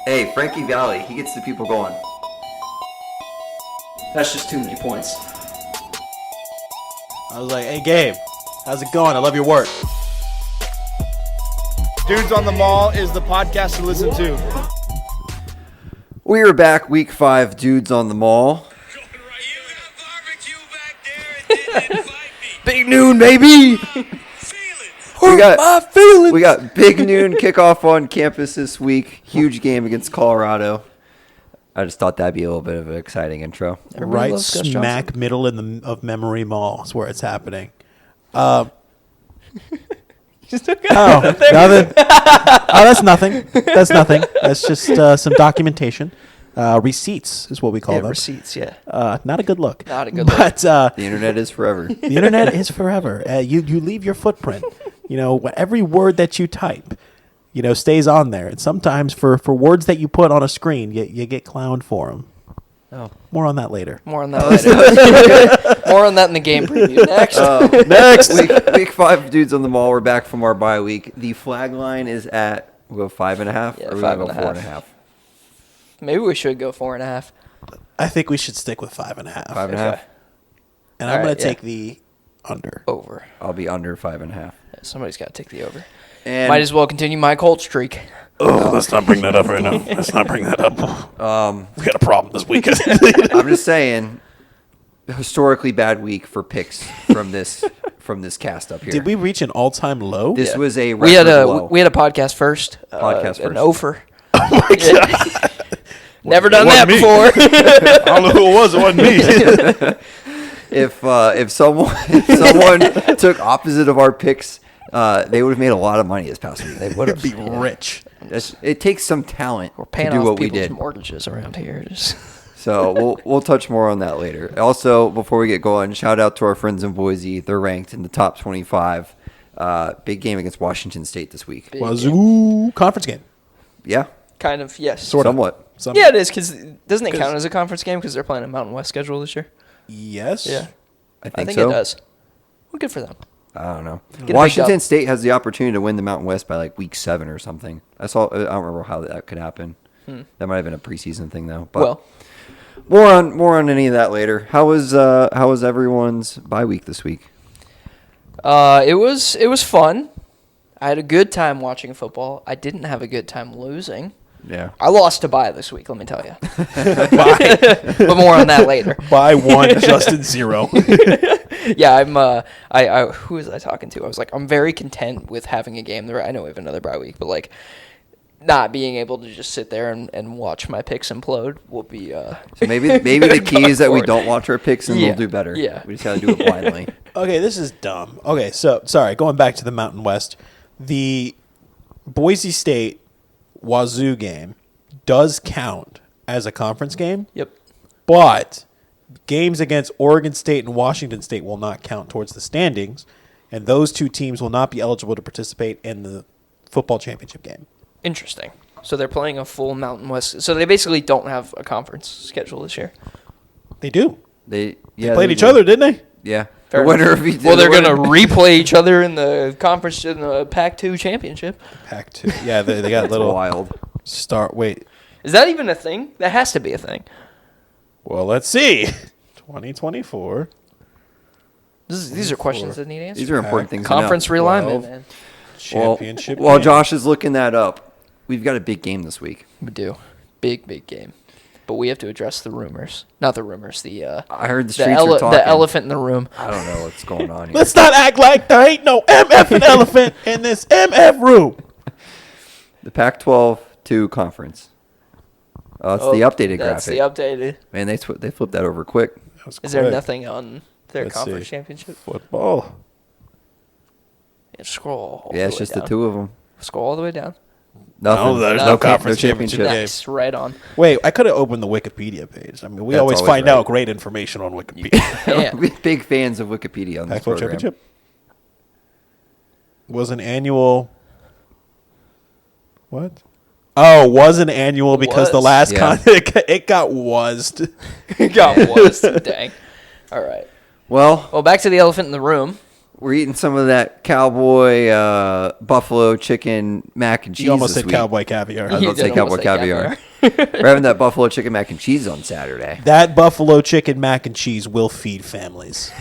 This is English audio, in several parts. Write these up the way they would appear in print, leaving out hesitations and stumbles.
Hey, Frankie Valli, he gets the people going. That's just too many points. I was like, hey, Gabe, how's it going? I love your work. Dudes on the Mall is the podcast to listen to. We are back, week 5, Dudes on the Mall. Big noon, baby! We got Big Noon kickoff on campus this week. Huge game against Colorado. I just thought that'd be a little bit of an exciting intro. Right smack middle of Memory Mall is where it's happening. Oh, nothing. Oh, that's nothing. That's nothing. That's just some documentation. Receipts is what we call them. Receipts, yeah. Not a good look. Not a good look. But The internet is forever. the internet is forever. You leave your footprint. You know, every word that you type, stays on there. And sometimes for words that you put on a screen, you get clowned for them. Oh. More on that later. More on that later. More on that in the game preview. Next. Next! Week 5, Dudes on the Mall. We're back from our bye week. The flag line is at, we'll go 5.5? Yeah, or 5.5. Go 4.5? Maybe we should go 4.5. I think we should stick with 5.5. 5.5? Okay. And I'm All going right, to take the under. Over. I'll be under 5.5. Somebody's got to take the over. And Might as well continue my Colt streak. Oh, let's not bring that up right now. Let's not bring that up. We got a problem this weekend. I'm just saying, historically bad week for picks from this cast up here. Did we reach an all-time low? This was a We had record a low. we had a podcast first. Podcast An first. Over. Oh my god! Never done It that wasn't me. before. I don't know who it was. It wasn't me. If someone took opposite of our picks, they would have made a lot of money this past week. They would have. Be rich. It takes some talent We're to paying do off what we people's did. mortgages around here. Just So we'll touch more on that later. Also, before we get going, shout out to our friends in Boise. They're ranked in the top 25. Big game against Washington State this week. Wazoo conference game. Yeah, kind of yes. Sort of. somewhat. Yeah, it is because doesn't it count as a conference game because they're playing a Mountain West schedule this year? Yes. Yeah, I I think so. it does. Well, good for them. I don't know. Get a big Washington dub. State has the opportunity to win the Mountain West by like week 7 or something. I don't remember how that could happen. That might have been a preseason thing though. But Well, more on any of that later. How was everyone's bye week this week? it was fun. I had a good time watching football. I didn't have a good time losing. Yeah. I lost to bye this week, let me tell you. But more on that later. By 1, Justin 0. Yeah, I who was I talking to? I was like, I'm very content with having a game. I know we have another bye week, but like not being able to just sit there and watch my picks implode will be So maybe the key is that we don't watch our picks and Yeah. we'll do better. Yeah. We just gotta do it blindly. Okay, this is dumb. Okay, so sorry, going back to the Mountain West, the Boise State Wazoo game does count as a conference game, Yep. but games against Oregon State and Washington State will not count towards the standings, and those two teams will not be eligible to participate in the football championship game. Interesting. So they're playing a full Mountain West. So they basically don't have a conference schedule this year. They do. They Played each do. other, didn't they? Yeah. Fair the winner enough. of each. Well, they're the going to winner- replay each other in the conference in the Pac-2 championship. Pac-2. Yeah, they got a That's little wild. start. Wait. Is that even a thing? That has to be a thing. Well, let's see. 2024. These are questions that need answers. These are important things. Conference to know. realignment, 12. man. Championship. While game. Josh is looking that up, we've got a big game this week. We do. Big game. But we have to address the rumors. Not the rumors, the I heard the streets are talking. the elephant in the room. I don't know what's going on here. Let's not act like there ain't no MF elephant in this MF room. The Pac-12 2 conference. Oh, it's the updated That's graphic. the updated. Man, they flipped that over quick. Is there nothing on their Let's conference see. championship? Football. Yeah, scroll all Yeah, the it's way just down. the two of them. Scroll all the way down. Nothing. No, there's no No conference championship. championship. Nice, right on. Wait, I could have opened the Wikipedia page. I mean, we That's always always find right. out great information on Wikipedia. Yeah. We're big fans of Wikipedia on this Pac-12 program. championship was an annual. What? Oh, was an annual because the Was. last Yeah. it got wased. God was. Dang. All right. Well, Well, back to the elephant in the room. We're eating some of that cowboy buffalo chicken mac and cheese. You almost this said week. cowboy caviar. I was about to say cowboy caviar. We're having that buffalo chicken mac and cheese on Saturday. That buffalo chicken mac and cheese will feed families.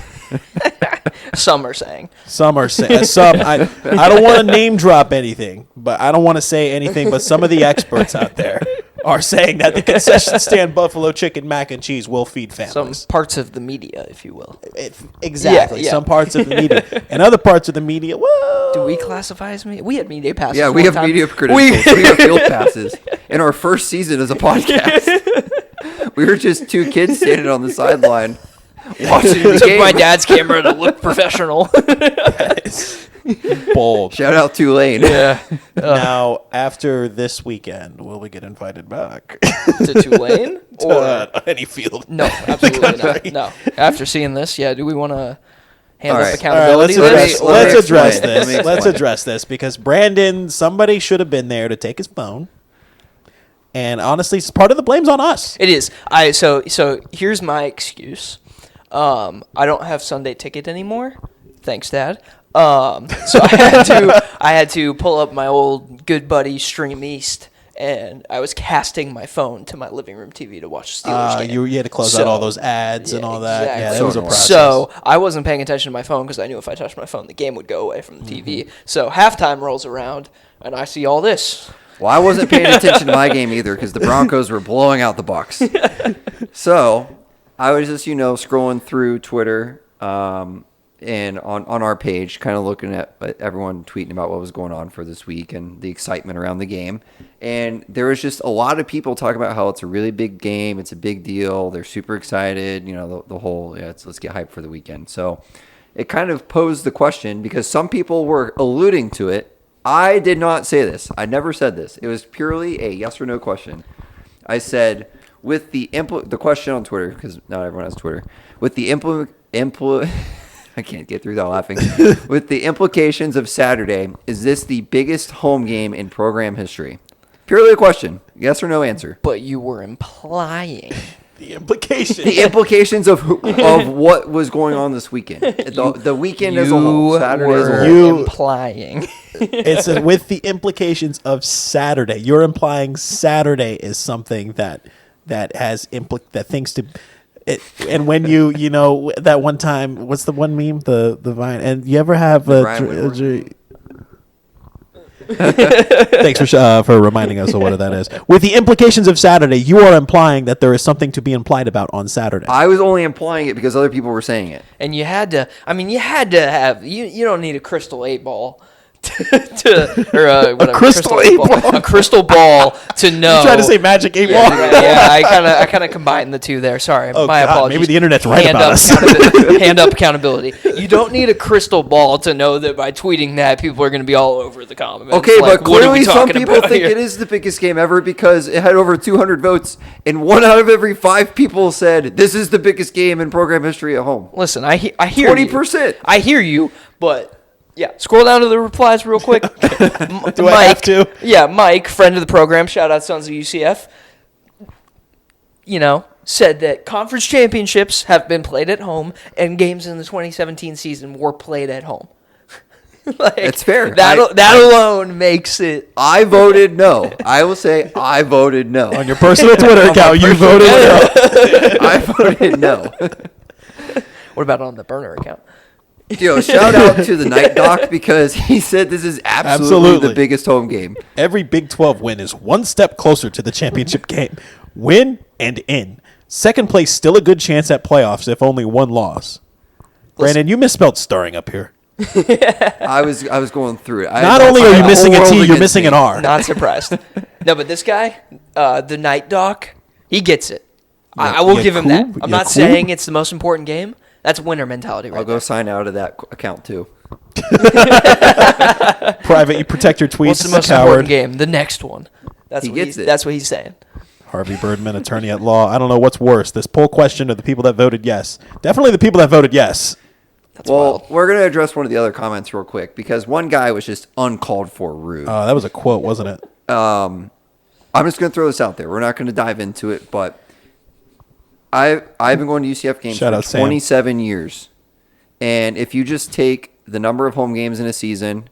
Some are saying. Some are saying I don't want to name drop anything, but I don't want to say anything. But some of the experts out there are saying that the concession stand buffalo chicken mac and cheese will feed Some families. parts of the media, if you will. Exactly. Yeah. Some parts of the media and other parts of the media. Whoa. Do we classify as media? We had media passes. Yeah, we one have time. media credentials. We have field passes. In our first season as a podcast, we were just two kids standing on the sideline watching the Took game. my dad's camera to look professional. Bold. Shout out Tulane. Yeah. Now, after this weekend, will we get invited back To Tulane? Or to any field? no, absolutely not. No. After seeing this, yeah, do we want to hand All up right. accountability? All right, list? let's address explain. Let me this. Let's explain. address this because Brandon, somebody should have been there to take his phone. And honestly, part of the blame's on us. It is. So here's my excuse. I don't have Sunday Ticket anymore. Thanks, Dad. So I had to pull up my old good buddy Stream East, and I was casting my phone to my living room TV to watch the Steelers game. You had to close out all those ads and all that. Yeah, exactly. that was a process. So I wasn't paying attention to my phone because I knew if I touched my phone, the game would go away from the TV. So halftime rolls around, and I see all this. Well, I wasn't paying attention to my game either because the Broncos were blowing out the Bucks. So I was just, scrolling through Twitter and on our page, kind of looking at everyone tweeting about what was going on for this week and the excitement around the game. And there was just a lot of people talking about how it's a really big game. It's a big deal. They're super excited. The whole, let's get hyped for the weekend. So it kind of posed the question because some people were alluding to it. I did not say this. I never said this. It was purely a yes or no question. I said, with the question on Twitter, because not everyone has Twitter, with the I can't get through without laughing. With the implications of Saturday, is this the biggest home game in program history? Purely a question. Yes or no answer. But you were implying. the implication. The implications of what was going on this weekend. The weekend as a whole. Saturday as a were whole. You- implying. It's with the implications of Saturday. You're implying Saturday is something that has that things to. And when you that one time, what's the one meme? The Vine. And you ever have Brian Whitmore. Thanks for reminding us of what that is. With the implications of Saturday, you are implying that there is something to be implied about on Saturday. I was only implying it because other people were saying it. And you had to have you don't need a crystal 8 ball a crystal ball to know. You tried to say magic 8 ball. Yeah, I kind of combined the two there. Sorry, Oh, my God, apologies. maybe the internet's right Hand about up us. hand up accountability. You don't need a crystal ball to know that by tweeting that people are going to be all over the comments. Okay, like, but what are we clearly some talking people about think here? it is the biggest game ever because it had over 200 votes, and 1 out of every 5 people said this is the biggest game in program history at home. Listen, I hear 20%. you. I hear you, but yeah, scroll down to the replies real quick. Do I have to? Yeah, Mike, friend of the program, shout out Sons of UCF. Said that conference championships have been played at home and games in the 2017 season were played at home. It's fair. That alone makes it. I voted no. I will say I voted no. On your personal Twitter account, you voted no. I voted no. What about on the burner account? Shout out to the Night Doc because he said this is absolutely the biggest home game. Every Big 12 win is one step closer to the championship game. Win and in. Second place still a good chance at playoffs if only one loss. Brandon, you misspelled stirring up here. I was going through it. Not only are you missing a T, you're missing an R. Not surprised. No, but this guy, the Night Doc, he gets it. I will give him that. I'm not saying it's the most important game. That's winner mentality right I'll go there. sign out of that account too. Private, you protect your tweets. What's the most coward. important game? The next one. He gets it. That's what he's saying. Harvey Birdman, attorney at law. I don't know what's worse, this poll question or the people that voted yes. Definitely the people that voted yes. That's wild. We're going to address one of the other comments real quick because one guy was just uncalled for rude. That was a quote, wasn't it? I'm just going to throw this out there. We're not going to dive into it, but I've been going to UCF games Shout for out Sam. 27 years. And if you just take the number of home games in a season.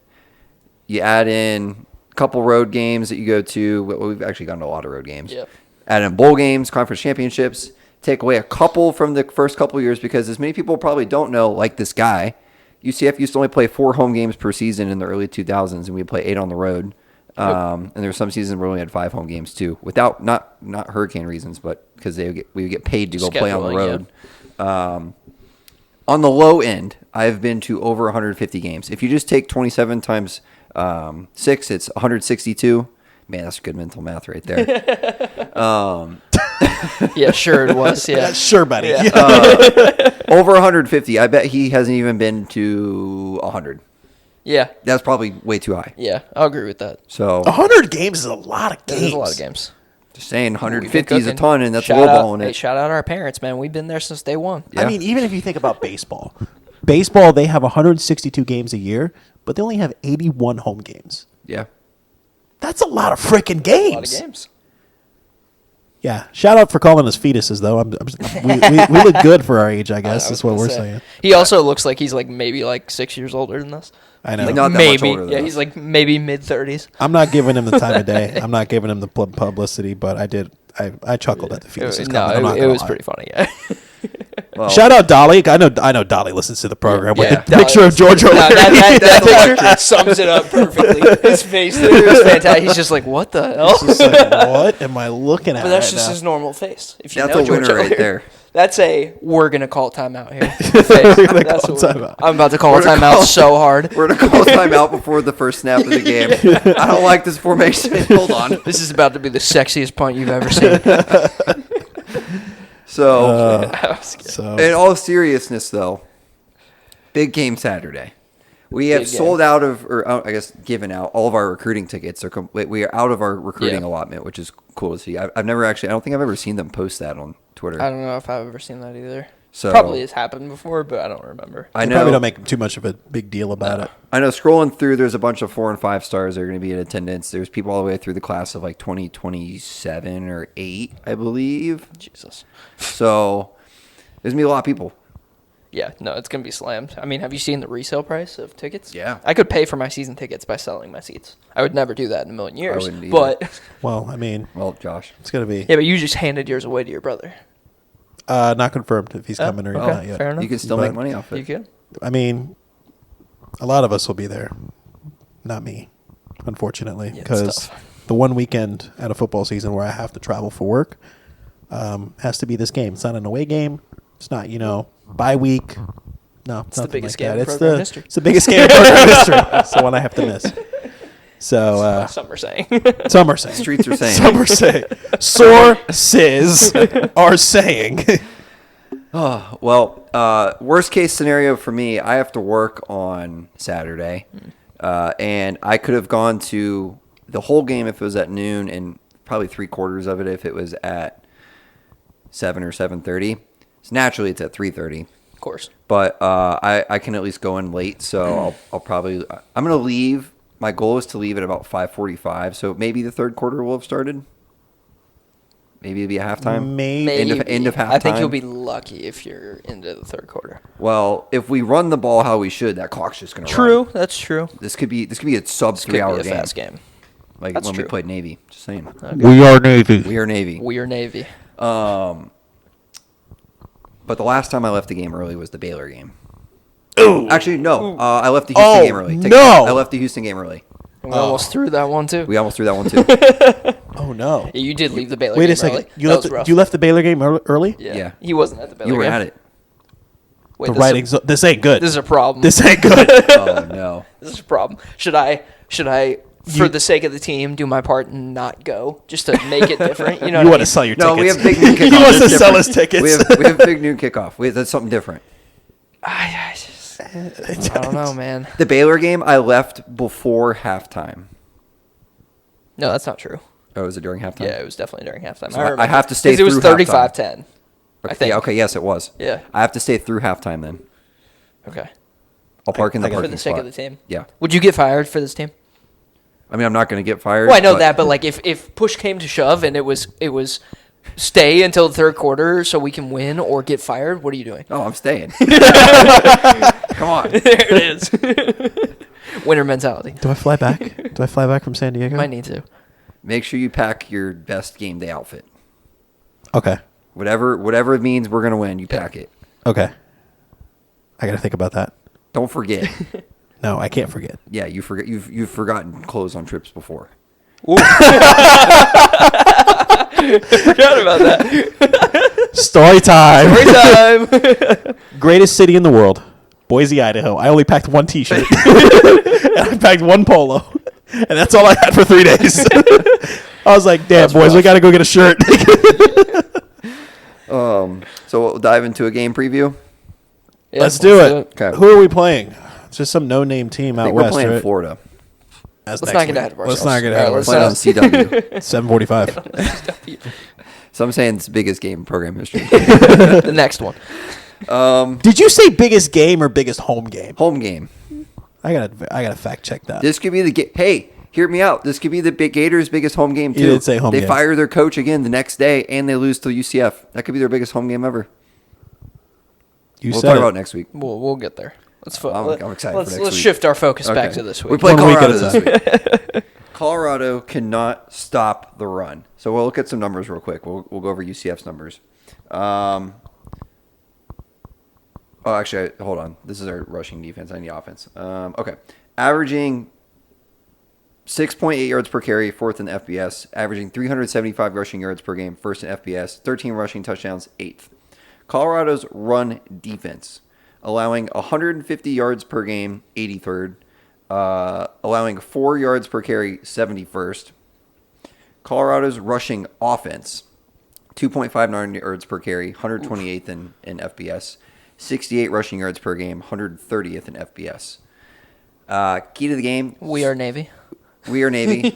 You add in a couple road games that you go to. Well, we've actually gone to a lot of road games. Yep. Add in bowl games, conference championships. Take away a couple from the first couple years because as many people probably don't know, like this guy, UCF used to only play 4 home games per season in the early 2000s, and we'd play 8 on the road. And there were some seasons where we only had 5 home games too, without not hurricane reasons, but because we would get paid to go play on the road. On the low end, I've been to over 150 games. If you just take 27 times 6, it's 162. Man, that's good mental math right there. Yeah, sure it was. Yeah. Sure, buddy. Yeah. Over 150. I bet he hasn't even been to 100. Yeah. That's probably way too high. Yeah, I'll agree with that. So 100 games is a lot of games. There's a lot of games. just saying, We've been 150 is a cooking. ton, and that's Shout lowballing out, it. shout out our parents, man. We've been there since day one. Yeah. I mean, even if you think about baseball, they have 162 games a year, but they only have 81 home games. Yeah. That's a lot of freaking games. A lot of games. Yeah. Shout out for calling us fetuses, though. We look good for our age, I guess. That's what we're saying. He also looks like he's maybe 6 years older than us. I know. Like, not that maybe. much older than Yeah, us. he's maybe mid-30s. I'm not giving him the time of day. I'm not giving him the publicity, but I did. I chuckled at the fetuses. No, comment. I'm not it gonna was lie. pretty funny. Yeah. Well, Shout out Dolly. I know Dolly listens to the program with Yeah, the picture of George No, O'Leary. that picture sums it up perfectly. His face there was fantastic. He's just like, what the hell? Just like, what am I looking at? But that's right just now? his normal face. If you That's know a George winner right O'Leary. there. That's we're gonna call timeout here. We're gonna That's call what we're- timeout. I'm about to call We're gonna timeout call- so hard. we're going to call timeout before the first snap of the game. I don't like this formation. Hold on. This is about to be the sexiest punt you've ever seen. So, So in all seriousness, though, big game Saturday. We have Big game. sold out of, or I guess given out all of our recruiting tickets. We are out of our recruiting Yeah. allotment, which is cool to see. I've never actually, I don't think I've ever seen them post that on Twitter. I don't know if I've ever seen that either. So- Probably has happened before, but I don't remember. I they probably know. don't make too much of a big deal about it. I know. Scrolling through, there's a bunch of 4 and 5 stars that are going to be in attendance. There's people all the way through the class of 2027 or 8, I believe. Jesus. So there's gonna be a lot of people. Yeah, no, it's gonna be slammed. I mean, have you seen the resale price of tickets? Yeah. I could pay for my season tickets by selling my seats. I would never do that in a million years. wouldn't either. But Well, I mean, Well, Josh. it's gonna be yeah, but you just handed yours away to your brother. not confirmed if he's coming or okay, not yet. fair enough. You can still But- make money off it. You could. I mean, a lot of us will be there, not me, unfortunately, Yeah, it's because tough. the one weekend at a football season where I have to travel for work has to be this game. It's not an away game. It's not bye week. No, it's the nothing biggest like game that. in It's program the history. it's the biggest game in program history. It's the one I have to miss. So Some are saying. some are saying. Streets are saying. Some are saying. Sources are saying. Well, worst case scenario for me, I have to work on Saturday, and I could have gone to the whole game if it was at noon, and probably 3/4 of it if it was at 7 or 7:30. So naturally, it's at 3:30. Of course. But I can at least go in late, so I'm going to leave. My goal is to leave at about 5:45, so maybe the third quarter will have started. Maybe it'll be a halftime. Maybe. End of I think halftime. you'll be lucky if you're into the third quarter. Well, if we run the ball how we should, that clock's just going to True, that's true. This could be a sub This could be 3 hour a game, fast game. like That's when we true. played Navy. Just saying, We are Navy. we are Navy. We are Navy. But the last time I left the game early was the Baylor game. Ooh. Actually, no, I left the Houston Oh, game early. no. I left the Houston game early. And we almost threw that one too. We almost threw that one too. Oh no. Yeah, you did leave the Baylor Wait game a second. early. You That left. was rough. You left the Baylor game early. Yeah. Yeah. He wasn't at the Baylor You were game. at it. Wait, The this, writing's. This ain't good. this is a problem. This ain't good. Oh no. This is a problem. Should I, for the sake of the team, do my part and not go just to make it different? You know, You what want I to sell your No, tickets. we have big noon kickoff. He wants to That's sell different. his tickets. We have big noon kickoff. That's something different. I don't know, man. The Baylor game, I left before halftime. No, that's not true. Oh, was it during halftime? Yeah, it was definitely during halftime. So I I remember. have to stay 'Cause it was through halftime. 35-10. I Okay, think. yeah, okay, yes, it was. Yeah. I have to stay through halftime then. Okay. I'll park in the I got it. parking For the sake spot. of the team. Yeah. Would you get fired for this team? I mean, I'm not going to get fired. Well, I know that, but if push came to shove and it was stay until the third quarter so we can win or get fired, what are you doing? Oh, I'm staying. Come on. There it is. Winner mentality. Do I fly back? Do I fly back from San Diego? Might need to. Make sure you pack your best game day outfit. Okay. Whatever it means we're gonna win, you pack it. Okay. I got to think about that. Don't forget. No, I can't forget. Yeah, you forget. You've forgotten clothes on trips before. Forgot about that. Story time. Every time. Greatest city in the world, Boise, Idaho. I only packed one T-shirt. And I packed one polo. And that's all I had for 3 days. I was like, damn, boys, we got to go get a shirt. So we'll dive into a game preview. Yeah, Let's do it. Okay. Who are we playing? It's just some no-name team I out think we're west, playing right? Florida. That's Let's next not get week. ahead of ourselves. Let's not get ahead of All right, Playing on ourselves. CW. 7:45. So I'm saying it's the biggest game in program history. The next one. Did you say biggest game or biggest home game? Home game. I gotta fact check that. This could be the Hey, hear me out. This could be the Gators' biggest home game too. You did say home They game. fire their coach again the next day, and they lose to UCF. That could be their biggest home game ever. You We'll said talk it. about it next week. We'll get there. I'm excited for next Let's week. shift our focus back Okay. to this We week. play 1 week at Colorado a this week. Colorado cannot stop the run. So we'll look at some numbers real quick. We'll go over UCF's numbers. Actually, hold on. This is our rushing defense. I need offense. Okay. Averaging 6.8 yards per carry, fourth in FBS. Averaging 375 rushing yards per game, first in FBS. 13 rushing touchdowns, eighth. Colorado's run defense, allowing 150 yards per game, 83rd. Allowing 4 yards per carry, 71st. Colorado's rushing offense, 2.59 yards per carry, 128th in FBS. 68 rushing yards per game, 130th in FBS. Key to the game. We are Navy. We are Navy.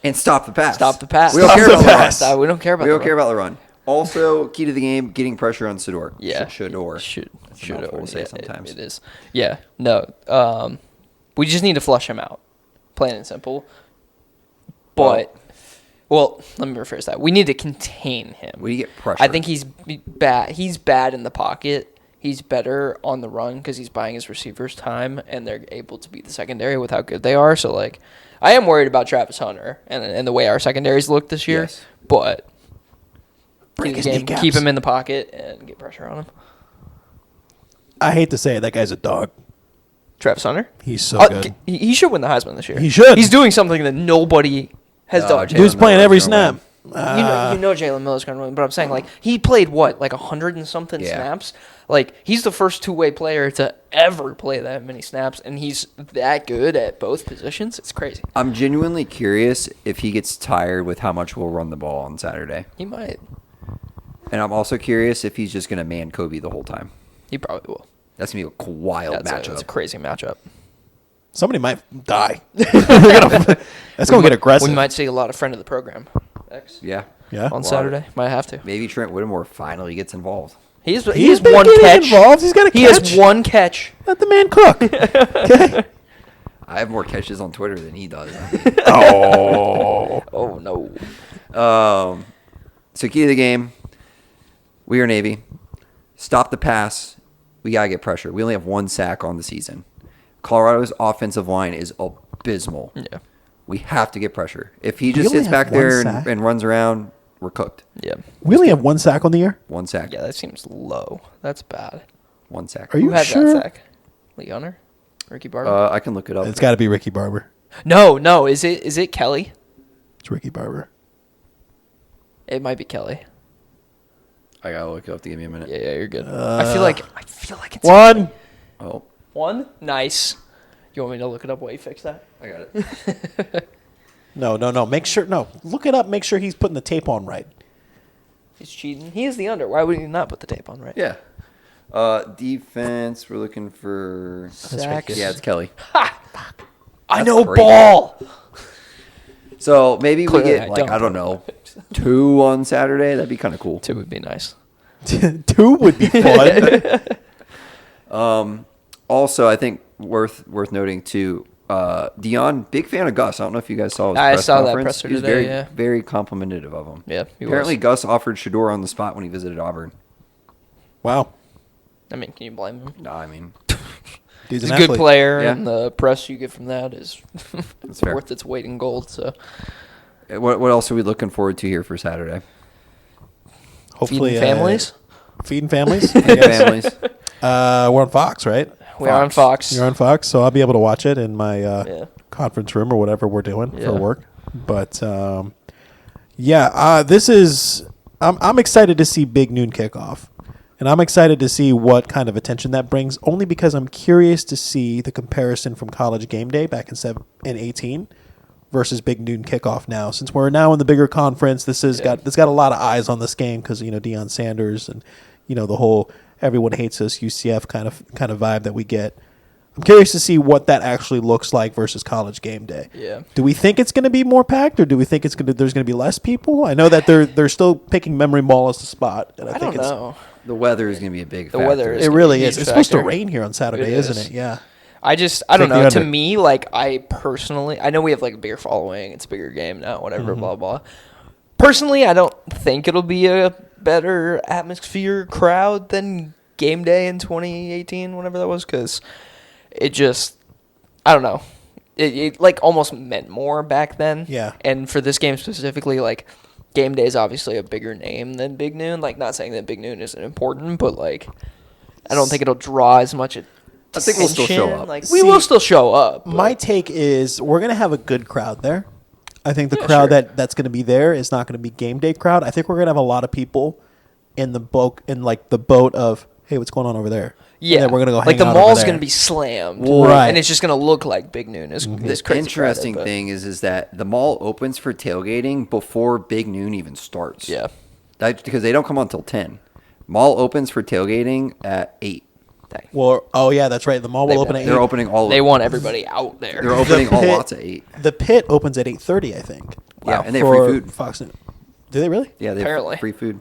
And stop the pass. Stop the pass. We don't Stop care the about pass. the run. We don't care about We the don't care run. about the run. Also, key to the game, getting pressure on Sidor. Yeah. Shador. Should That's a mouthful to say yeah, sometimes. it is. Yeah. No. We just need to flush him out. Plain and simple. But well, let me rephrase that. We need to contain him. We get pressure. I think he's bad. He's bad in the pocket. He's better on the run because he's buying his receivers time, and they're able to beat the secondary with how good they are. So, like, I am worried about Travis Hunter and the way our secondaries look this year. Yes. But Break his kneecaps. keep him in the pocket and get pressure on him. I hate to say it, that guy's a dog. Travis Hunter? He's so good. He should win the Heisman this year. He should. He's doing something that nobody has done. Jalen He was playing Miller's every gonna win. snap. You know Jalen Miller's going to win, but I'm saying, like, he played, what, like 100 and something Yeah. snaps? Like, he's the first two-way player to ever play that many snaps, and he's that good at both positions. It's crazy. I'm genuinely curious if he gets tired with how much we'll run the ball on Saturday. He might. And I'm also curious if he's just going to man Kobe the whole time. He probably will. That's going to be a wild That's matchup. a crazy matchup. Somebody might die. That's going to get aggressive. We might see a lot of friend of the program X Yeah. Yeah. on Saturday. Might have to. Maybe Trent Whittemore finally gets involved. He has He's been one getting catch. involved. He's got a He catch. has one catch. Let the man cook. Okay. I have more catches on Twitter than he does. Oh. Oh, no. So key to the game, we are Navy. Stop the pass. We got to get pressure. We only have one sack on the season. Colorado's offensive line is abysmal. Yeah. We have to get pressure. If he We just only sits have back one there sack? and runs around, we're cooked. Yeah. We only have one sack on the year. One sack. Yeah, that seems low. That's bad. One sack. Are you Who had sure? that sack? Lee Hunter? Ricky Barber? I can look it up. It's got to be Ricky Barber. No. Is it Kelly? It's Ricky Barber. It might be Kelly. I gotta look it up to give me a minute. Yeah, you're good. I feel like it's One. Oh, one. Nice. You want me to look it up while you fix that? I got it. No. Make sure. No. Look it up. Make sure he's putting the tape on right. He's cheating. He is the under. Why would he not put the tape on right? Yeah. Defense. We're looking for Sacks. Yeah, it's Kelly. I know crazy. ball. So maybe we Clearly get I like don't. I don't know 2 on Saturday. That'd be kind of cool. Two would be nice. 2 would be fun. Also, I think worth noting too. Dion, big fan of Gus. I don't know if you guys saw his I press saw that conference. presser He was today, very, yeah. very complimentary of him. Yeah, he Apparently, was. Gus offered Shador on the spot when he visited Auburn. Wow. I mean, can you blame him? No, I mean, Dude's He's an a good athlete. player, Yeah. and the press you get from that is fair. worth its weight in gold. So What else are we looking forward to here for Saturday? Hopefully, feeding families. Feeding families. Hey, families. We're on Fox, right? We are on Fox. You're on Fox, so I'll be able to watch it in my Yeah. conference room or whatever we're doing Yeah. for work. But this is. I'm excited to see Big Noon kickoff, and I'm excited to see what kind of attention that brings. Only because I'm curious to see the comparison from College Game Day back in 18 versus Big Noon kickoff now. Since we're now in the bigger conference, this got a lot of eyes on this game because Deion Sanders and the whole everyone hates us UCF kind of vibe that we get. I'm curious to see what that actually looks like versus College Game Day. Yeah. Do we think it's going to be more packed, or do we think there's going to be less people? I know that they're still picking Memory Mall as the spot, and I don't know. The weather is going to be a big The factor. weather is It gonna really be a is. huge It's supposed to factor. rain here on Saturday, It isn't is. it? Yeah. I don't Take know. the To under. me, like I personally, I know we have like a bigger following. It's a bigger game now. Whatever. Mm-hmm. Blah blah. Personally, I don't think it'll be a better atmosphere crowd than Game Day in 2018, whatever that was, because it just, I don't know. It like almost meant more back then. Yeah. And for this game specifically, like Game Day is obviously a bigger name than Big Noon. Like, not saying that Big Noon isn't important, but like, I don't think it'll draw as much attention. I think we'll still show up. Like, See, we will still show up. but- My take is we're going to have a good crowd there. I think the Yeah, crowd sure. that's going to be there is not going to be game day crowd. I think we're going to have a lot of people in the boat of, hey, what's going on over there? Yeah, And then we're gonna go like hang the out over mall's there. gonna be slammed, Right. And it's just gonna look like Big Noon. Is this crazy Interesting crowded, but- thing is that the mall opens for tailgating before Big Noon even starts. Yeah, Because they don't come on until 10. Mall opens for tailgating at 8. dang. Well, oh yeah, that's right. The mall will They- open at 8. They're opening all. They want everybody out there. They're opening all pit- lots at 8. The pit opens at 8:30, I think. Yeah, and they have for free food. Fox News. Do they really? Yeah, they Apparently. have free food.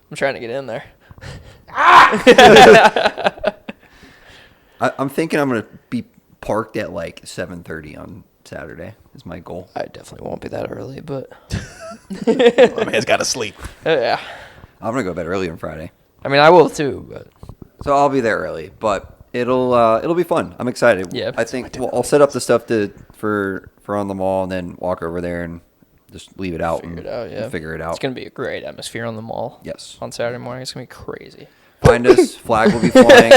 I'm trying to get in there. I'm thinking I'm gonna be parked at like 7:30 on Saturday. Is my goal. I definitely won't be that early, but My man's got to sleep. yeah. I'm gonna go to bed early on Friday, I mean, I will too, but so I'll be there early. But it'll be fun. I'm excited. Yeah. I think I'll set up the stuff for on the mall and then walk over there and just leave it out figure and it out. Yeah, figure it out. It's gonna be a great atmosphere on the mall. Yes. on Saturday morning, it's gonna be crazy. Find us. Flag will be flying.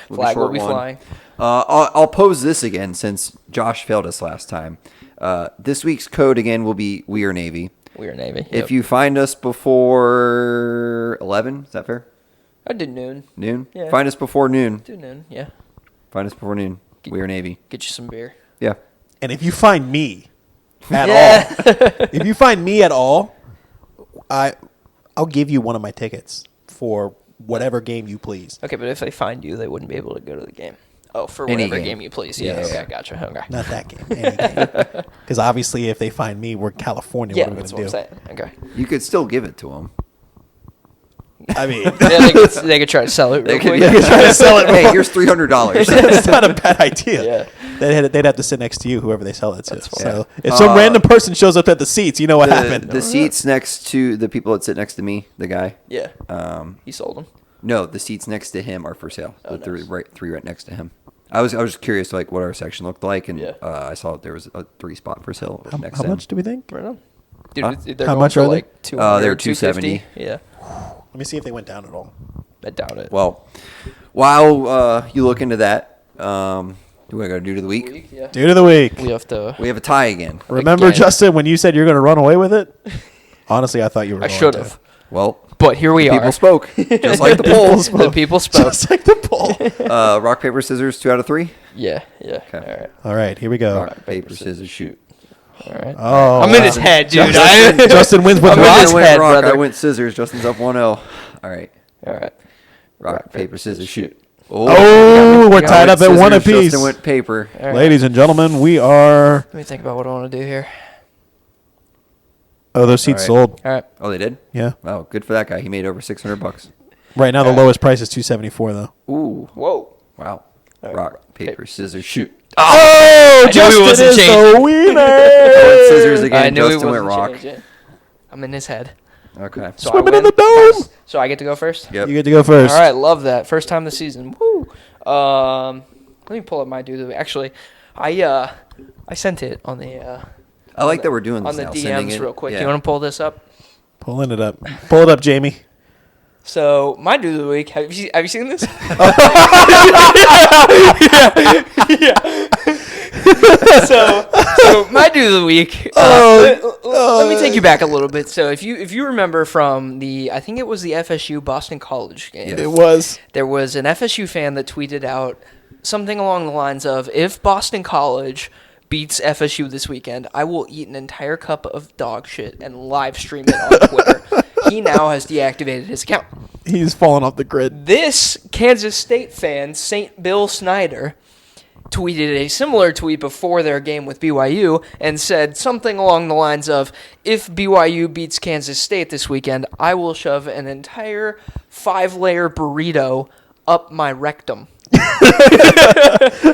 Flag will short be one. flying. I'll pose this again since Josh failed us last time. This week's code again will be We Are Navy. We are Navy. If Yep. you find us before 11, is that fair? I did noon. Noon? Yeah. Find us before noon. Do noon. Yeah. Find us before noon. We Are Navy. Get you some beer. Yeah. And if you find me at Yeah. all, if you find me at all, I'll give you one of my tickets for whatever game you please. Okay, but if they find you, they wouldn't be able to go to the game. Oh, for Any whatever game. game you please. Yeah. Yes. Okay, gotcha. Okay. Not that game, any game. Because obviously, if they find me, we're in California. Yeah, what are we that's going what to I'm do? saying. Okay. You could still give it to them. I mean, Yeah, they could try to sell it real quick. try to sell it. Hey, here's $300. It's not a bad idea. Yeah. They'd have to sit next to you, whoever they sell it to. That's fine. So if some random person shows up at the seats, you know what happened. The seats next to the people that sit next to me, the guy. Yeah. Um, He sold them. no, the seats next to him are for sale. Oh, The nice. three right next to him. I was just curious, like what our section looked like, and Yeah. I saw there was a 3 spot for sale next How to him. much do we think? Right on. Dude, Huh? they're How going much for are they? like 200, They're 250. 270. Yeah. Let me see if they went down at all. I doubt it. Well, while you look into that, do we got to do to the week? Yeah. Dude of the week. We have to. We have a tie again. Remember, Again. Justin, when you said you're going to run away with it? Honestly, I thought you were I going should to. have. Well, But here we people are. spoke, just like the poll. The people spoke. Just like the poll. Rock, paper, scissors, 2 out of 3. Yeah. Yeah. Okay. All right. All right, here we go. Rock, paper, scissors, shoot. All right. Oh, I'm in wow. his head, dude. Justin wins with I'm in rock. his I went head, rock. brother. I went scissors. Justin's up 1-0. All right. All right. Rock, paper, scissors, shoot. Oh, we're I tied up went at one scissors, apiece. Justin went paper. All right. Ladies and gentlemen, we are. Let me think about what I want to do here. Oh, those seats All right. sold. All right. Oh, they did? Yeah. Oh, good for that guy. He made over $600. Right now, the lowest price is $274 though. Ooh. Whoa. Wow. All right. Rock, paper, scissors, shoot. Oh, knew he wasn't changing. a winner. I went scissors again. I knew he Justin wasn't went rock. changing. I'm in his head. Okay. So Swimming I in the win. dome. So I get to go first? Yep. You get to go first. All right. Love that. First time this season. Woo. Let me pull up my dude. Actually, I sent it on the I like that we're doing this on the now. sending DMs it. real quick. Yeah. Do you want to pull this up? Pulling it up. Pull it up, Jamie. So my dude of the week. Have you seen this? So my dude of the week. Let me take you back a little bit. So if you remember from I think it was the FSU Boston College game. It was. There was an FSU fan that tweeted out something along the lines of, "If Boston College beats FSU this weekend, I will eat an entire cup of dog shit and live stream it on Twitter." He now has deactivated his account. He's fallen off the grid. This Kansas State fan, St. Bill Snyder, tweeted a similar tweet before their game with BYU and said something along the lines of, "If BYU beats Kansas State this weekend, I will shove an entire 5-layer burrito up my rectum."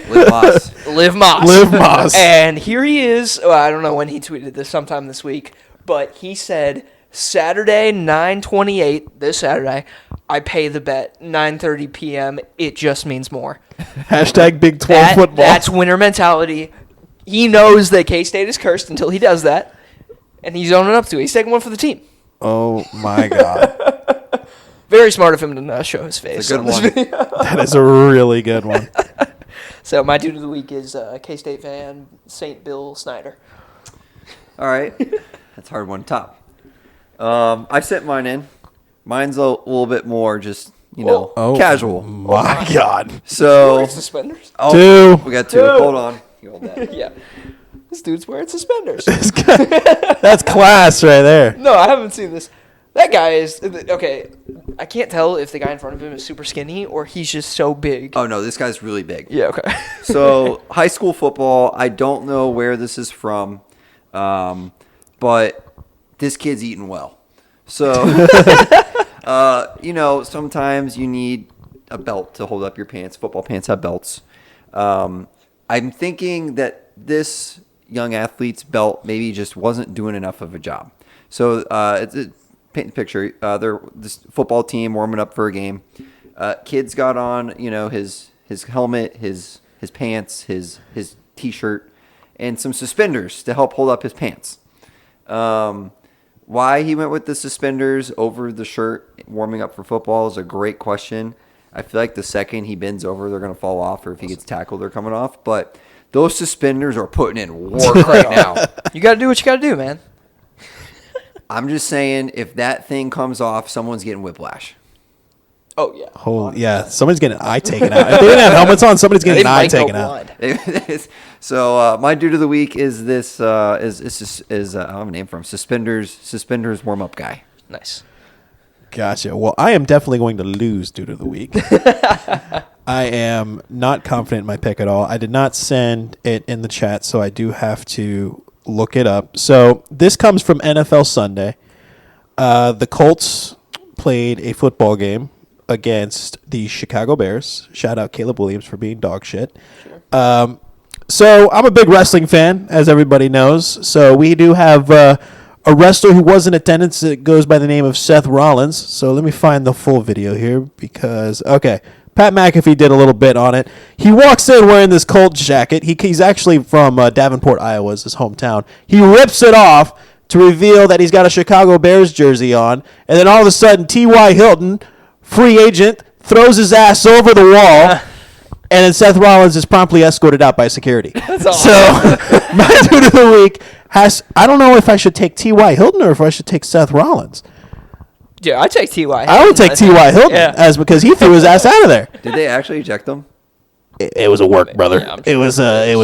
Live Moss. Liv Moss. Liv Moss. And here he is. Well, I don't know when he tweeted this, sometime this week, but he said, Saturday, 9/28, this Saturday, I pay the bet, 9:30 p.m., it just means more. Hashtag Big 12 football. That's winner mentality. He knows that K-State is cursed until he does that, and he's owning up to it. He's taking one for the team. Oh, my God. Very smart of him to not show his face. It's a good on this one. video. That is a really good one. So my dude of the week is K-State fan St. Bill Snyder. All right. That's a hard one to top. I sent mine in. Mine's a little bit more just, casual. My God. So, Wearing suspenders? Two. we got two. Hold on. You hold that. Yeah. This dude's wearing suspenders. That's class right there. No, I haven't seen this. That guy is okay. I can't tell if the guy in front of him is super skinny or he's just so big. Oh, no, this guy's really big. Yeah, okay. So, high school football, I don't know where this is from, but this kid's eating well. So, sometimes you need a belt to hold up your pants. Football pants have belts. I'm thinking that this young athlete's belt maybe just wasn't doing enough of a job. So, paint the picture. This football team warming up for a game. Kid's got on, his helmet, his pants, his T-shirt, and some suspenders to help hold up his pants. Why he went with the suspenders over the shirt warming up for football is a great question. I feel like the second he bends over, they're going to fall off, or if he gets tackled, they're coming off. But those suspenders are putting in work right now. You got to do what you got to do, man. I'm just saying, if that thing comes off, someone's getting whiplash. Oh, yeah. Holy, yeah. Somebody's getting an eye taken out. If they didn't have helmets on, somebody's getting an eye taken out. So my dude of the week is this I don't have a name for him. Suspenders warm up guy. Nice. Gotcha. Well, I am definitely going to lose dude of the week. I am not confident in my pick at all. I did not send it in the chat, so I do have to look it up. So this comes from NFL Sunday. The Colts played a football game against the Chicago Bears. Shout out Caleb Williams for being dog shit. Sure. So I'm a big wrestling fan, as everybody knows. So we do have a wrestler who was in attendance that goes by the name of Seth Rollins. So let me find the full video here because, okay, Pat McAfee did a little bit on it. He walks in wearing this Colts jacket. He's actually from Davenport, Iowa, is his hometown. He rips it off to reveal that he's got a Chicago Bears jersey on. And then all of a sudden, T.Y. Hilton, free agent, throws his ass over the wall. And then Seth Rollins is promptly escorted out by security. That's awesome. So my dude of the week I don't know if I should take T.Y. Hilton or if I should take Seth Rollins. Yeah, I take T.Y. I would take T.Y. Hilton because he threw his ass out of there. Did they actually eject him? It was a work, brother. Yeah, it was a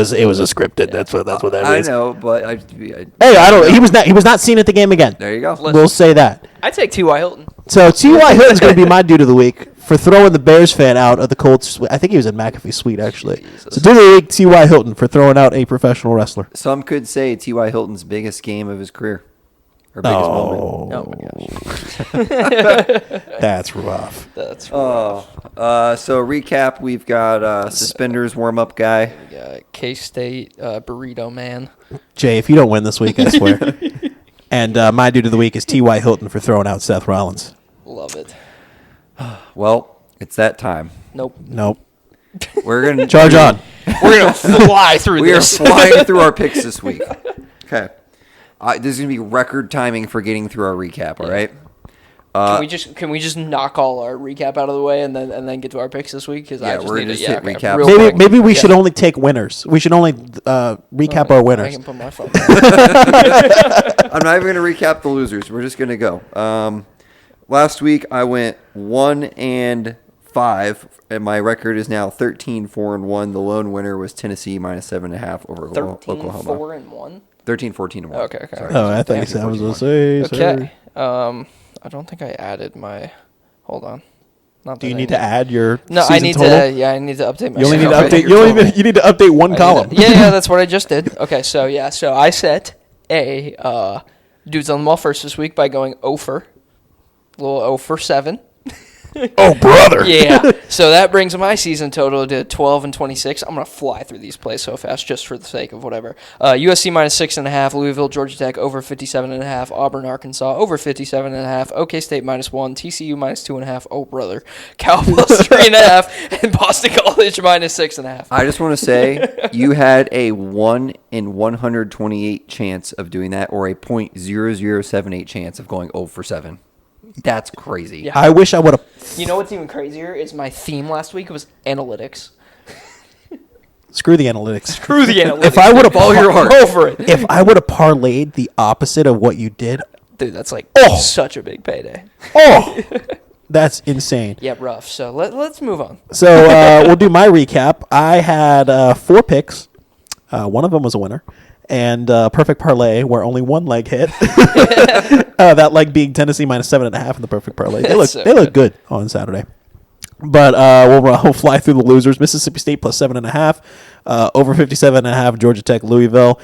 scripted. That's what that I is. know, but Hey, I don't. He was not seen at the game again. There you go. We'll say that. I take T.Y. Hilton. So T.Y. Hilton's going to be my dude of the week for throwing the Bears fan out of the Colts. I think he was in McAfee Suite actually. Jesus. So dude of the week, T.Y. Hilton for throwing out a professional wrestler. Some could say T.Y. Hilton's biggest game of his career. Or biggest moment. Oh my gosh. That's rough. That's So recap, we've got suspenders warm-up guy. We got K-State burrito man. Jay, if you don't win this week, I swear. And my dude of the week is T.Y. Hilton for throwing out Seth Rollins. Love it. Well, it's that time. Nope. Nope. We're gonna Charge on. We're gonna fly through We are this. flying through our picks this week. Okay. This is gonna be record timing for getting through our recap. All right. Can we just knock all our recap out of the way and then get to our picks this week? Because Yeah, I just we're need gonna to just hit recap. real Maybe quick. maybe we should Yeah. only take winners. We should only recap our I winners. can put my phone. I'm not even gonna recap the losers. We're just gonna go. Last week I went 1-5, and my record is now 13-4-1. The lone winner was Tennessee minus 7.5 over 13, Oklahoma. 4-1. 13-14-1. Okay. Sorry. Oh, I thought you said I was gonna say. Okay. I don't think I added my. Hold on. Not Do you that need to add your No, season I need total? to. Yeah, I need to update my. You only need to Okay. update. You need to update one column. Yeah, that's what I just did. Okay, so I set a dudes on the mall first this week by going 0 for, a little 0 for 7. Oh, brother. Yeah. So that brings my season total to 12-26. I'm gonna fly through these plays so fast just for the sake of whatever. USC minus 6.5. Louisville, Georgia Tech over 57.5. Auburn, Arkansas over 57.5. OK State minus 1. TCU minus 2.5. Oh brother. Cal plus 3.5. And Boston College minus 6.5. I just want to say you had a 1 in 128 chance of doing that, or a .0078 chance of going 0 for 7. That's crazy. Yeah. I wish I would have. You know what's even crazier is my theme last week was analytics. Screw the analytics. Screw the analytics. If I would have Follow your heart. Go for it. If I would have parlayed the opposite of what you did, Dude, that's like Oh. such a big payday. oh, that's insane. Yeah, rough. So let's move on. So we'll do my recap. I had 4 picks. One of them was a winner, and perfect parlay where only one leg hit. That leg being Tennessee minus 7.5 in the perfect parlay. They look So they look good on Saturday. But we'll fly through the losers. Mississippi State plus 7.5, over 57.5. Georgia Tech, Louisville,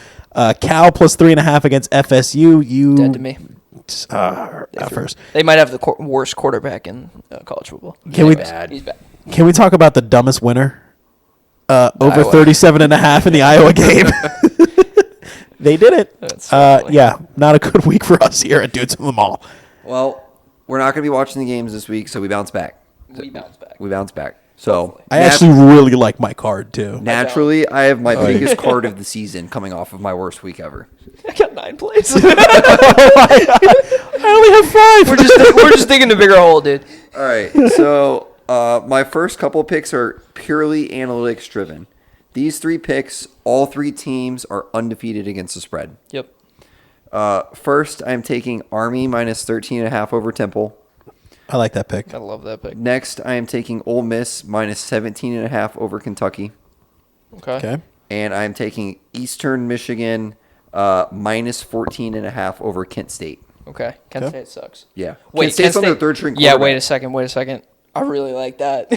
Cal plus 3.5 against FSU. You Dead to me. First. They might have the worst quarterback in college football. Can we- He's bad. Can we talk about the dumbest winner? Over Iowa. 37.5 in the Iowa game. They did it. That's so funny. Yeah, not a good week for us here at Dudes in the Mall. Well, we're not going to be watching the games this week, so we bounce back. We bounce back. We bounce back. So I actually really like my card too. naturally, I have my biggest card of the season coming off of my worst week ever. I got 9 plays. I only have 5. we're just digging a bigger hole, dude. All right, so my first couple of picks are purely analytics driven. These 3 picks, all 3 teams are undefeated against the spread. Yep. First, I'm taking Army minus 13.5 over Temple. I like that pick. I love that pick. Next, I am taking Ole Miss minus 17.5 over Kentucky. Okay. And I'm taking Eastern Michigan minus 14.5 over Kent State. Okay. Kent Okay. State sucks. Yeah. Wait, Kent State's Kent on their State- third string Yeah, quarterback. wait a second. I really like that.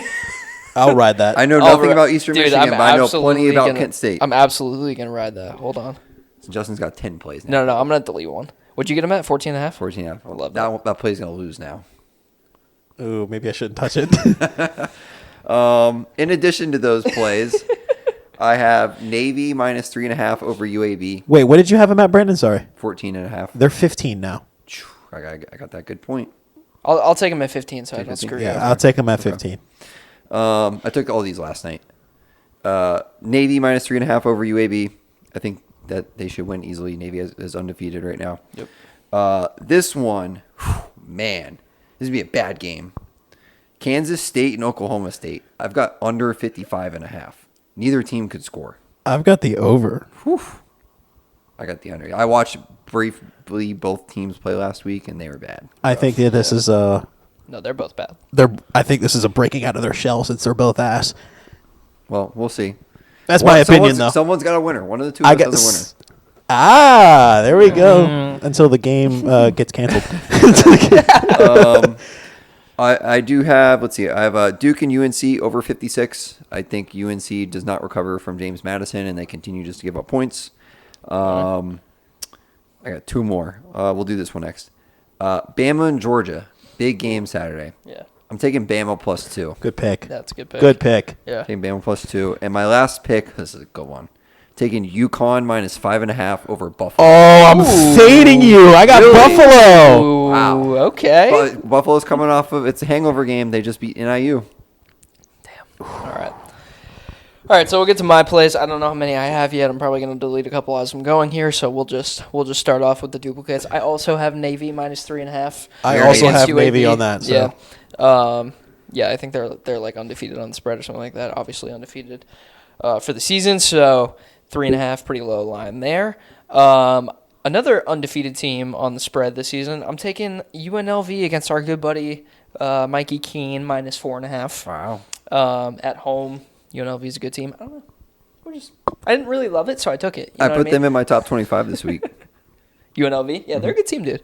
I'll ride that. I know I'll nothing ri- about Eastern Dude, Michigan, I'm but I know absolutely plenty about gonna- Kent State. I'm absolutely going to ride that. Hold on. So Justin's got 10 plays now. No, I'm going to delete one. What'd you get him at? 14.5? 14.5. I love That play's going to lose now. Ooh, maybe I shouldn't touch it. In addition to those plays, I have Navy minus 3.5 over UAB, Wait, what did you have him at, Brandon? Sorry. 14.5. They're 15 now. I got that good point. I'll take him at 15 so I don't 15? screw you Yeah, over. I'll take him at 15. I took all these last night. Navy minus 3.5 over UAB. I think that they should win easily. Navy is undefeated right now. Yep. This one, man, this would be a bad game. Kansas State and Oklahoma State. I've got under 55.5. Neither team could score. I've got the over. I got the under. I watched briefly both teams play last week, and they were bad. I think that this is No, they're both bad. I think this is a breaking out of their shell since they're both ass. Well, we'll see. That's my opinion, Someone's- though. Someone's got a winner. One of the two I of us guess. has a winner. There we go. Until the game gets canceled. I do have, let's see, I have Duke and UNC over 56. I think UNC does not recover from James Madison, and they continue just to give up points. I got 2 more. We'll do this one next. Bama and Georgia, big game Saturday. Yeah. I'm taking Bama plus 2. Good pick. That's a good pick. Good pick. Yeah. Taking Bama plus 2. And my last pick, this is a good one. Taking UConn minus 5.5 over Buffalo. Oh, I'm fading you. I got Really? Buffalo. Ooh, Wow. okay. Buffalo's coming off of, it's a hangover game. They just beat NIU. All right. All right, so we'll get to my plays. I don't know how many I have yet. I'm probably going to delete a couple as I'm going here, so we'll just start off with the duplicates. I also have Navy minus 3.5. I also against have UAB. Navy on that. So. Yeah. Yeah, I think they're like undefeated on the spread or something like that. Obviously undefeated for the season, so 3.5, pretty low line there. Another undefeated team on the spread this season. I'm taking UNLV against our good buddy Mikey Keene minus 4.5. Wow. At home. UNLV is a good team. I don't know. I didn't really love it, so I took it. I put them in my top 25 this week. UNLV? Yeah, they're a good team, dude.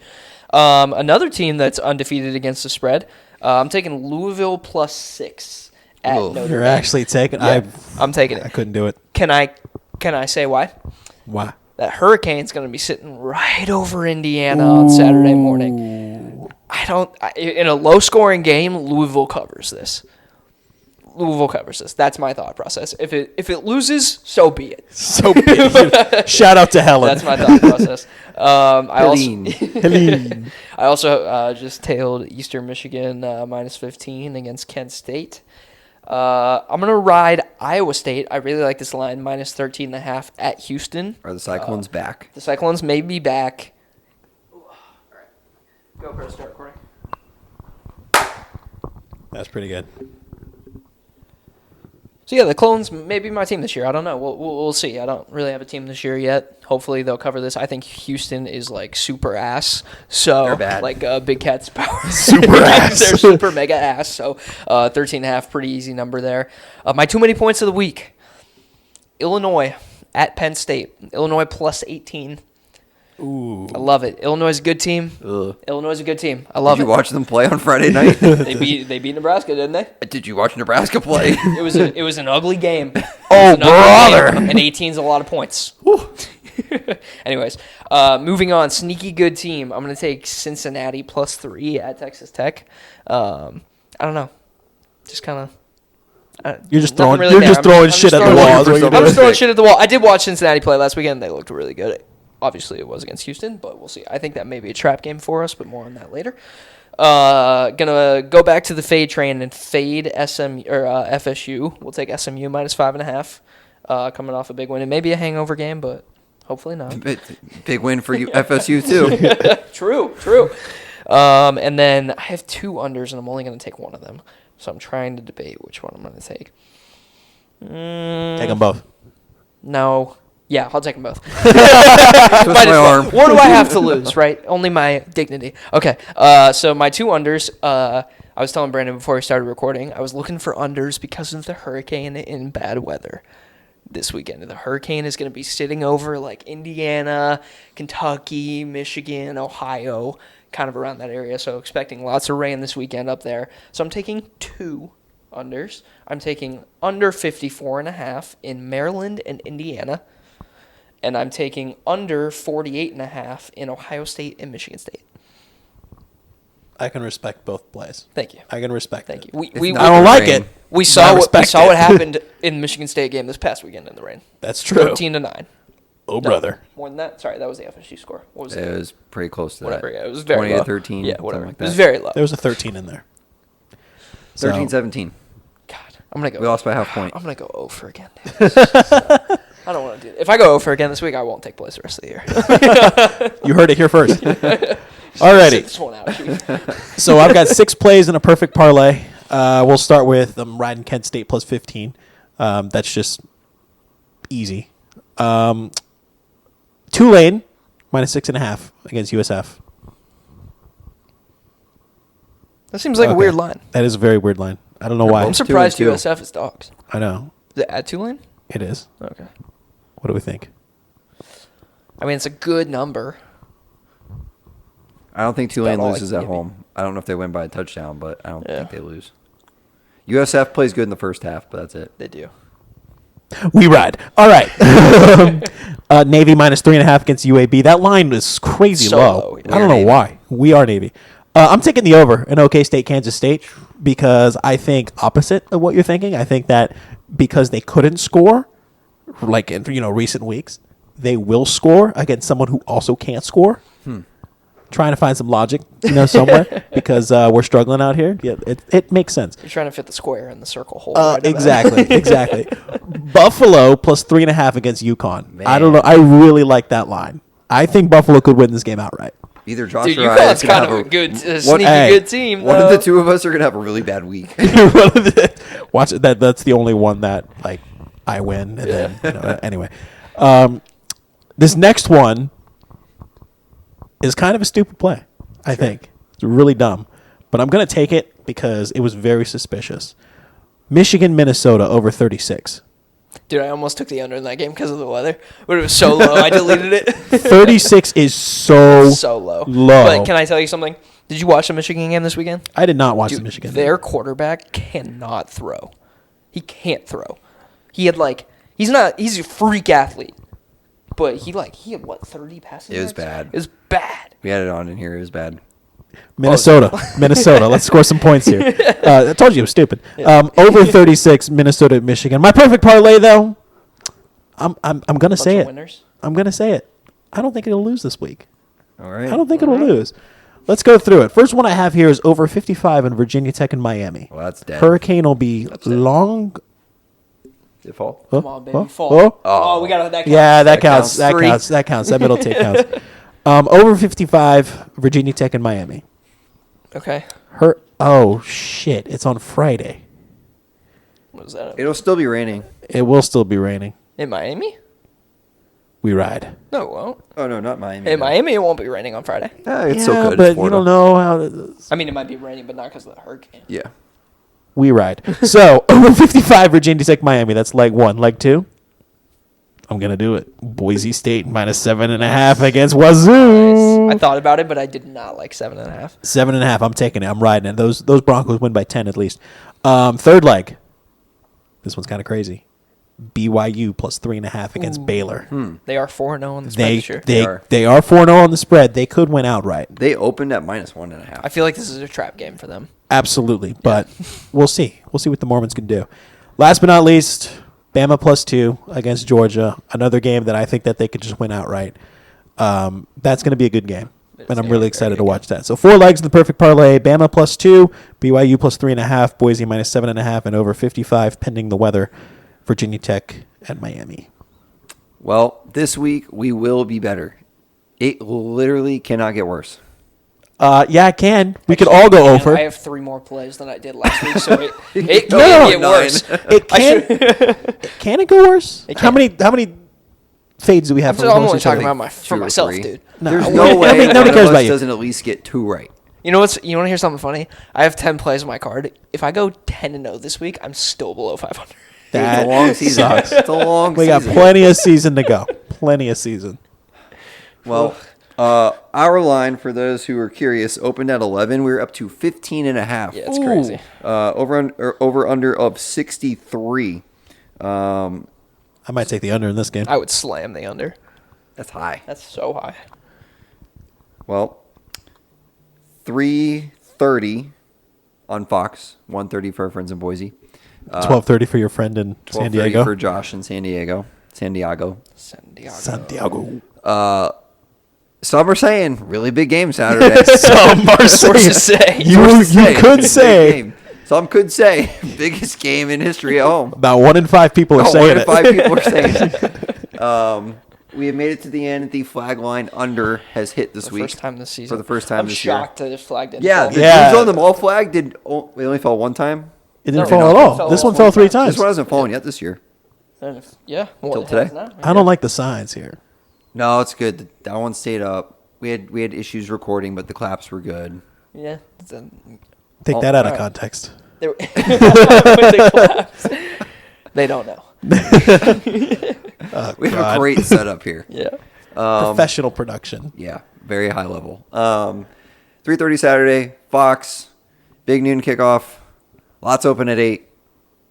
Another team that's undefeated against the spread, I'm taking Louisville plus 6 at Notre Dame. You're actually taking I'm taking it. I couldn't do it. Can I say why? Why? That Hurricane's going to be sitting right over Indiana on Saturday morning. In a low-scoring game, Louisville covers this. That's my thought process. If it loses, so be it. So big. Shout out to Helen. That's my thought process. Helene. I also just tailed Eastern Michigan minus 15 against Kent State. I'm going to ride Iowa State. I really like this line, minus 13.5 at Houston. Are the Cyclones back? The Cyclones may be back. All right. Go for a start, Corey. That's pretty good. So, yeah, the Clones may be my team this year. I don't know. We'll see. I don't really have a team this year yet. Hopefully they'll cover this. I think Houston is, like, super ass. So, They're bad. like Big Cat's power. Super ass. They're super mega ass. So, 13.5, pretty easy number there. My too many points of the week. Illinois at Penn State. Illinois plus 18. Ooh. I love it. Illinois is a good team. Ugh. Illinois is a good team. I love Did it. you watch them play on Friday night? They beat Nebraska, didn't they? Did you watch Nebraska play? It was an ugly game. Oh, brother. And 18's a lot of points. Anyways, moving on. Sneaky good team. I'm going to take Cincinnati plus 3 at Texas Tech. I don't know. Just kind of. You're just nothing throwing. really You're there. just throwing I'm shit just at the throwing- wall. is what you're I'm just doing. throwing shit at the wall. I did watch Cincinnati play last weekend. They looked really good. Obviously, it was against Houston, but we'll see. I think that may be a trap game for us, but more on that later. Gonna go back to the fade train and fade FSU. We'll take SMU minus 5.5. Coming off a big win. It may be a hangover game, but hopefully not. Big win for you, FSU, too. True. And then I have 2 unders, and I'm only going to take one of them. So I'm trying to debate which one I'm going to take. Take them both. No. Yeah, I'll take them both. Twist my arm. What do I have to lose, right? Only my dignity. Okay. So my 2 unders, I was telling Brandon before we started recording, I was looking for unders because of the hurricane in bad weather this weekend. The hurricane is going to be sitting over like Indiana, Kentucky, Michigan, Ohio, kind of around that area. So expecting lots of rain this weekend up there. So I'm taking 2 unders. I'm taking under 54.5 in Maryland and Indiana. And I'm taking under 48.5 in Ohio State and Michigan State. I can respect both plays. Thank you. I can respect Thank it. you. It's We not I don't the like rain. it. we I saw respect what it. happened in the Michigan State game this past weekend in the rain. That's true. 13-9. Oh, No, brother. more than that. Sorry, that was the FSU score. What was It it? was pretty close to Whatever. that. Yeah, it was very 20 low. to 13. Yeah, something whatever. like It was that. very low. There was a 13 in there. So- 13-17. God, I'm gonna go. We lost by half point. I'm gonna go 0 for again. I don't want to do it. If I go 0 for again this week, I won't take place the rest of the year. You heard it here first. Sit Alrighty. this one out, Chief. So I've got 6 plays and a perfect parlay. We'll start with riding Kent State plus 15. That's just easy. Tulane minus 6.5 against USF. That seems like a Okay. weird line. That is a very weird line. I don't know why. I'm surprised 2-2. USF is dogs. I know. Is it at Tulane? It is. Okay. What do we think? I mean, it's a good number. I don't think Tulane About all loses I at can give you. home. I don't know if they win by a touchdown, but I don't Yeah. think they lose. USF plays good in the first half, but that's it. They do. We ride. All right. Navy minus 3.5 against UAB. That line is crazy So low. low, yeah. I don't know Navy. why. We are Navy. I'm taking the over in OK State, Kansas State, because I think opposite of what you're thinking. I think that because they couldn't score, like in recent weeks, they will score against someone who also can't score. trying to find some logic, somewhere because we're struggling out here. Yeah, it makes sense. You're trying to fit the square in the circle hole. Right about it. Exactly. Buffalo plus 3.5 against UConn. Man. I don't know. I really like that line. I think Buffalo could win this game outright. Either Josh Dude, or I UConn's is gonna kind have of a good, sneaky Hey, good team. one of though. the two of us are gonna have a really bad week. Watch it. That's the only one that I win, and then anyway. This next one is kind of a stupid play. I think it's really dumb, but I'm gonna take it because it was very suspicious. Michigan, Minnesota over 36. Dude, I almost took the under in that game because of the weather, but it was so low, I deleted it. 36 is so low. low. But can I tell you something? Did you watch the Michigan game this weekend? I did not watch Dude, the Michigan. Their quarterback cannot throw. He can't throw. He had he's a freak athlete. But he had what, 30 passing It was yards? bad. It was bad. We had it on in here. It was bad. Minnesota. Let's score some points here. I told you it was stupid. Over 36, Minnesota, Michigan. My perfect parlay, though. I'm gonna say Bunch it. of winners. I'm gonna say it. I don't think it'll lose this week. All right. I don't think it'll lose. Let's go through it. First one I have here is over 55 in Virginia Tech and Miami. Well, that's dead. Hurricane will be long. Did it fall? Oh, Come on, baby, oh, fall. oh. We got that. Counts. Yeah, that counts. counts. That Three. counts. That counts. That middle take counts. Over 55, Virginia Tech and Miami. Okay. Oh shit! It's on Friday. What was that? It'll still be raining. It will still be raining. In Miami? We ride. No, it won't. Oh no, not Miami. In Miami, it won't be raining on Friday. It's so good. but It's you Florida. don't know how. I mean, it might be raining, but not because of the hurricane. Yeah. We ride. So over 55, Virginia Tech, Miami. That's leg one. Leg two. I'm gonna do it. Boise State minus 7.5 against Wazoo. I thought about it, but I did not like 7.5. 7.5. I'm taking it. I'm riding it. Those Broncos win by 10 at least. Third leg. This one's kind of crazy. BYU plus 3.5 against Baylor. They are 4-0 on the spread this year. They are 4-0 on the spread. They could win outright. They opened at minus 1.5. I feel like this is a trap game for them. Absolutely, but we'll see. We'll see what the Mormons can do. Last but not least, Bama plus 2 against Georgia. Another game that I think that they could just win outright. That's going to be a good game, and I'm really excited to watch that. So 4 legs in the perfect parlay: Bama plus 2, BYU plus 3.5, Boise minus 7.5, and over 55 pending the weather. Virginia Tech and Miami. Well, this week we will be better. It literally cannot get worse. Yeah, it can. We could all go Man, over. I have 3 more plays than I did last week, so it No, can get nine. worse. It can. Can it go worse? It How can. many fades do we have? I'm amongst only each talking other? about for 2 or myself, 3. dude. There's No, no way nobody one cares of us about you. doesn't at least get 2 right. You know what's? You want to hear something funny? I have 10 plays on my card. If I go 10-0 this week, I'm still below 500. That It's a long season. sucks. It's a long We season. got plenty of season to go. Plenty of season. Well, our line, for those who are curious, opened at 11. We were up to 15.5. Yeah, it's crazy. Over under of 63. I might take the under in this game. I would slam the under. That's high. That's so high. Well, 3:30 on Fox, 1:30 for our friends in Boise, 12:30 for your friend in San 12:30 Diego. for Josh in San Diego. San Diego. Santiago. Some are saying really big game Saturday. Some are Sources say. You could Big say game. Some could say biggest game in history at home. about 1 in 5 people are Oh, saying 1 in it. 5 people are saying it. We have made it to the end. The flag line under has hit this The week. first time this season. For the first time I'm this year. shocked that this flag didn't Yeah, fall. the Yeah. dudes on the mall flag they only fell one time. It didn't No, fall no, at it all. fell This one all fell 3 4 times. times. This one hasn't fallen yet this year. Yeah. Well, Till it today? has now. I don't like the signs here. No, it's good. That one stayed up. We had issues recording, but the claps were good. Yeah. Take Oh, that out of alright. context. They, were they collapsed. They don't know. We have God. a great setup here. Yeah. Professional production. Yeah, very high level. 3:30 Saturday, Fox, big noon kickoff. Lots open at 8.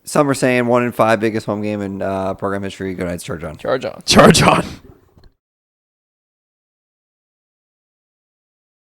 Some are saying 1 in 5 biggest home game in program history. Go Knights, charge on. Charge on. Charge on.